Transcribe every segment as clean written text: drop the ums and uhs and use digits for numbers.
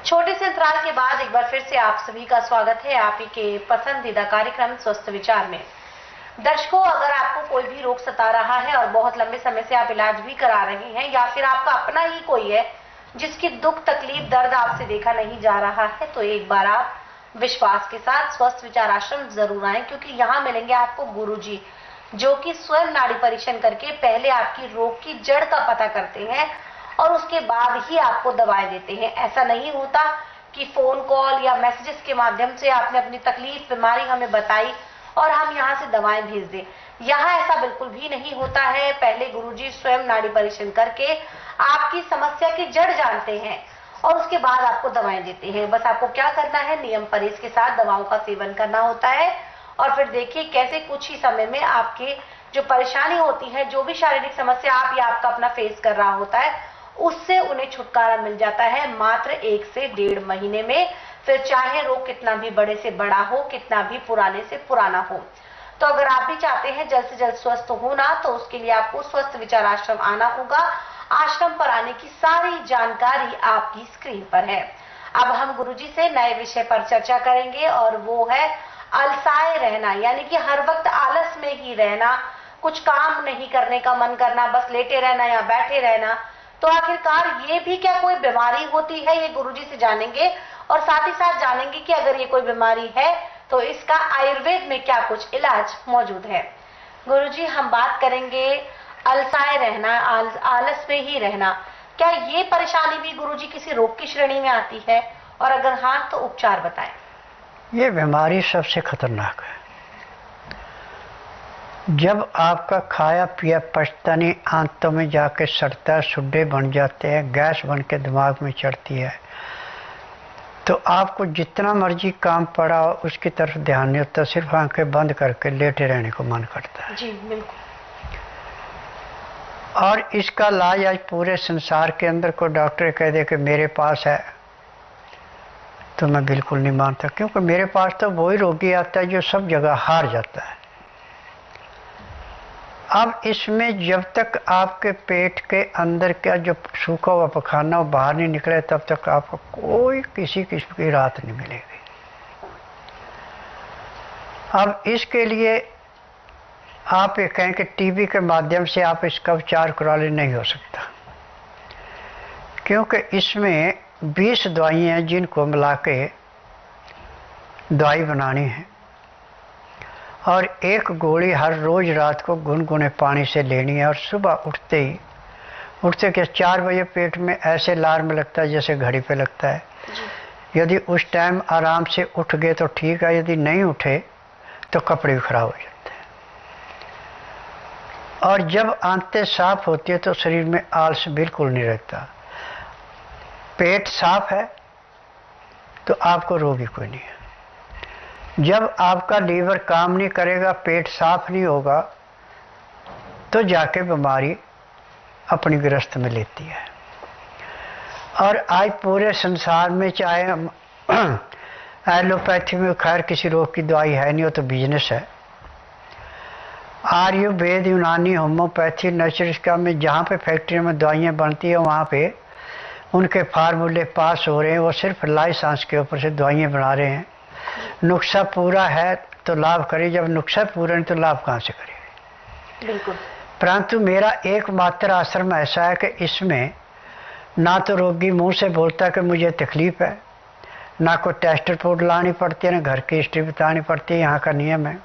छोटे से अंतराल के बाद एक बार फिर से आप सभी का स्वागत है आप ही के पसंदीदा कार्यक्रम स्वस्थ विचार में। दर्शकों, अगर आपको कोई भी रोग सता रहा है और बहुत लंबे समय से आप इलाज भी करा रहे हैं या फिर आपका अपना ही कोई है जिसकी दुख तकलीफ दर्द आपसे देखा नहीं जा रहा है, तो एक बार आप विश्वास के साथ स्वस्थ विचार आश्रम जरूर आए, क्योंकि यहाँ मिलेंगे आपको गुरुजी जो कि स्वयं नाड़ी परीक्षण करके पहले आपकी रोग की जड़ का पता करते हैं और उसके बाद ही आपको दवाएं देते हैं। ऐसा नहीं होता कि फोन कॉल या मैसेजेस के माध्यम से आपने अपनी तकलीफ बीमारी हमें बताई और हम यहाँ से दवाएं भेज दें। यहाँ ऐसा बिल्कुल भी नहीं होता है। पहले गुरुजी स्वयं नाड़ी परीक्षण करके आपकी समस्या की जड़ जानते हैं और उसके बाद आपको दवाएं देते हैं। बस आपको क्या करना है, नियम परहेज के साथ दवाओं का सेवन करना होता है और फिर देखिए कैसे कुछ ही समय में आपके जो परेशानी होती है, जो भी शारीरिक समस्या आप या आपका अपना फेस कर रहा होता है, उससे उन्हें छुटकारा मिल जाता है मात्र 1 से 1.5 महीने में। फिर चाहे रोग कितना भी बड़े से बड़ा हो, कितना भी पुराने से पुराना हो। तो अगर आप भी चाहते हैं जल्द से जल्द स्वस्थ होना, तो उसके लिए आपको स्वस्थ विचार आश्रम आना होगा। आश्रम पर आने की सारी जानकारी आपकी स्क्रीन पर है। अब हम गुरुजी से नए विषय पर चर्चा करेंगे और वो है अलसाए रहना, यानी कि हर वक्त आलस में ही रहना, कुछ काम नहीं करने का मन करना, बस लेटे रहना या बैठे रहना। तो आखिरकार ये भी क्या कोई बीमारी होती है, ये गुरुजी से जानेंगे और साथ ही साथ जानेंगे कि अगर ये कोई बीमारी है तो इसका आयुर्वेद में क्या कुछ इलाज मौजूद है। गुरुजी, हम बात करेंगे अलसाए रहना, आलस में ही रहना। क्या ये परेशानी भी गुरुजी किसी रोग की श्रेणी में आती है, और अगर हाँ तो उपचार बताएं। ये बीमारी सबसे खतरनाक है। जब आपका खाया पिया पचता नहीं, आंतों में जाके सड़ता है, सुड्डे बन जाते हैं, गैस बन के दिमाग में चढ़ती है, तो आपको जितना मर्जी काम पड़ा हो उसकी तरफ ध्यान नहीं होता, सिर्फ आंखें बंद करके लेटे रहने को मन करता है। जी बिल्कुल। और इसका इलाज आज पूरे संसार के अंदर कोई डॉक्टर कह दे कि मेरे पास है, तो मैं बिल्कुल नहीं मानता, क्योंकि मेरे पास तो वही रोगी आता है जो सब जगह हार जाता है। अब इसमें जब तक आपके पेट के अंदर का जो सूखा हुआ पखाना बाहर नहीं निकले, तब तक आपको कोई किसी किस्म की राहत नहीं मिलेगी। अब इसके लिए आप ये कहें कि टीबी के माध्यम से आप इसका उपचार करा ले, नहीं हो सकता, क्योंकि इसमें 20 दवाइयाँ हैं जिनको मिला के दवाई बनानी है और एक गोली हर रोज रात को गुनगुने पानी से लेनी है और सुबह उठते के 4 बजे पेट में ऐसे अलार्म लगता है जैसे घड़ी पे लगता है। यदि उस टाइम आराम से उठ गए तो ठीक है, यदि नहीं उठे तो कपड़े भी खराब हो जाते हैं। और जब आंतें साफ होती है तो शरीर में आलस बिल्कुल नहीं रहता। पेट साफ है तो आपको रोग ही कोई नहीं है। जब आपका लीवर काम नहीं करेगा, पेट साफ नहीं होगा, तो जाके बीमारी अपनी गिरफ्त में लेती है। और आज पूरे संसार में चाहे एलोपैथी में खैर किसी रोग की दवाई है नहीं, वो तो बिजनेस है। आयुर्वेद, यूनानी, होम्योपैथी, नेचुरिस्टिक में जहाँ पे फैक्ट्री में दवाइयाँ बनती है वहाँ पे उनके फार्मूले पास हो रहे हैं, वो सिर्फ लाइसेंस के ऊपर से दवाइयाँ बना रहे हैं। नुस्खा पूरा है तो लाभ करे, जब नुस्खा पूरा नहीं तो लाभ कहाँ से करेगा। बिल्कुल। परंतु मेरा एकमात्र आश्रम ऐसा है कि इसमें ना तो रोगी मुंह से बोलता है कि मुझे तकलीफ है, ना कोई टेस्ट रिपोर्ट लानी पड़ती है, ना घर की हिस्ट्री बतानी पड़ती है। यहाँ का नियम है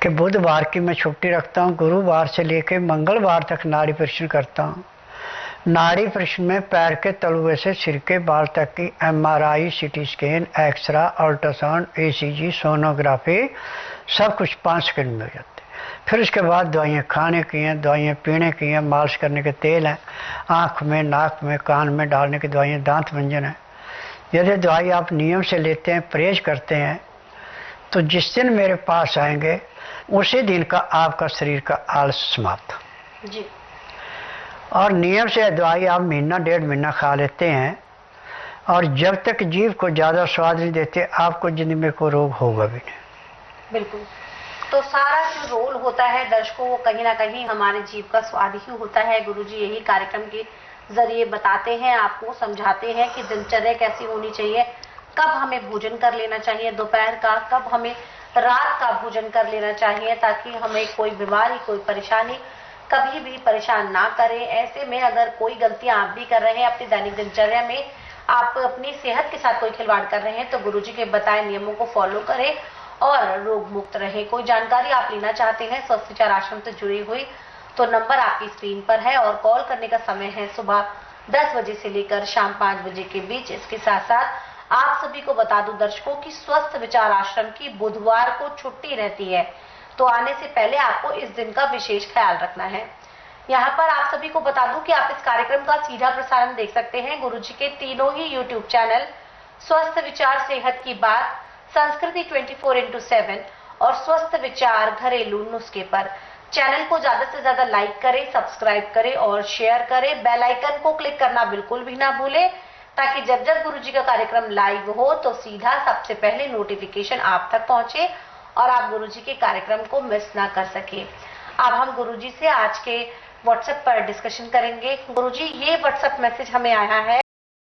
कि बुधवार की मैं छुट्टी रखता हूँ, गुरुवार से लेकर मंगलवार तक नाड़ी परीक्षण करता हूँ। नाड़ी परीक्षण में पैर के तलुए से सिर के बाल तक की MRI, CT scan, x-ray, ultrasound, ECG, sonography सब कुछ 5 सेकंड में हो जाते हैं। फिर उसके बाद दवाइयाँ खाने की हैं, दवाइयाँ पीने की हैं, मालिश करने के तेल हैं, आँख में, नाक में, कान में डालने की दवाइयाँ, दांत मंजन है। यदि दवाई आप नियम से लेते हैं, परहेज करते हैं, तो जिस दिन मेरे पास आएंगे उसी दिन का आपका शरीर का आलस समाप्त जी। और नियम से दवाई आप महीना 1.5 महीना खा लेते हैं और जब तक जीव को ज़्यादा स्वाद नहीं देते आपको जिंदगी में कोई रोग होगा भी नहीं। बिल्कुल। तो सारा जो रोल होता है दर्शकों, वो कहीं ना कहीं हमारे जीव का स्वाद ही होता है। गुरुजी यही कार्यक्रम के जरिए बताते हैं, आपको समझाते हैं कि दिनचर्या कैसी होनी चाहिए, कब हमें भोजन कर लेना चाहिए दोपहर का, कब हमें रात का भोजन कर लेना चाहिए, ताकि हमें कोई बीमारी, कोई परेशानी कभी भी परेशान ना करे। ऐसे में अगर कोई गलतियां आप भी कर रहे हैं अपनी दैनिक दिनचर्या में, आप अपनी सेहत के साथ कोई खिलवाड़ कर रहे हैं, तो गुरुजी के बताए नियमों को फॉलो करें और रोग मुक्त रहे। कोई जानकारी आप लेना चाहते हैं स्वस्थ विचार आश्रम से जुड़ी हुई, तो नंबर आपकी स्क्रीन पर है और कॉल करने का समय है सुबह 10 बजे से लेकर शाम 5 बजे के बीच। इसके साथ साथ आप सभी को बता दूं दर्शकों की स्वस्थ विचार आश्रम की बुधवार को छुट्टी रहती है, तो आने से पहले आपको इस दिन का विशेष ख्याल रखना है। यहाँ पर आप सभी को बता दूं कि आप इस कार्यक्रम का सीधा प्रसारण देख सकते हैं गुरुजी के तीनों ही यूट्यूब चैनल स्वस्थ विचार सेहत की बात, संस्कृति 24x7 और स्वस्थ विचार घरेलू नुस्खे पर। चैनल को ज्यादा से ज्यादा लाइक करें, सब्सक्राइब करें और शेयर करें। बेल आइकन को क्लिक करना बिल्कुल भी ना भूलें, ताकि जब जब गुरुजी का कार्यक्रम लाइव हो तो सीधा सबसे पहले नोटिफिकेशन आप तक पहुंचे और आप गुरुजी के कार्यक्रम को मिस ना कर सके। अब हम गुरुजी से आज के व्हाट्सएप पर डिस्कशन करेंगे। गुरुजी, ये व्हाट्सएप मैसेज हमें आया है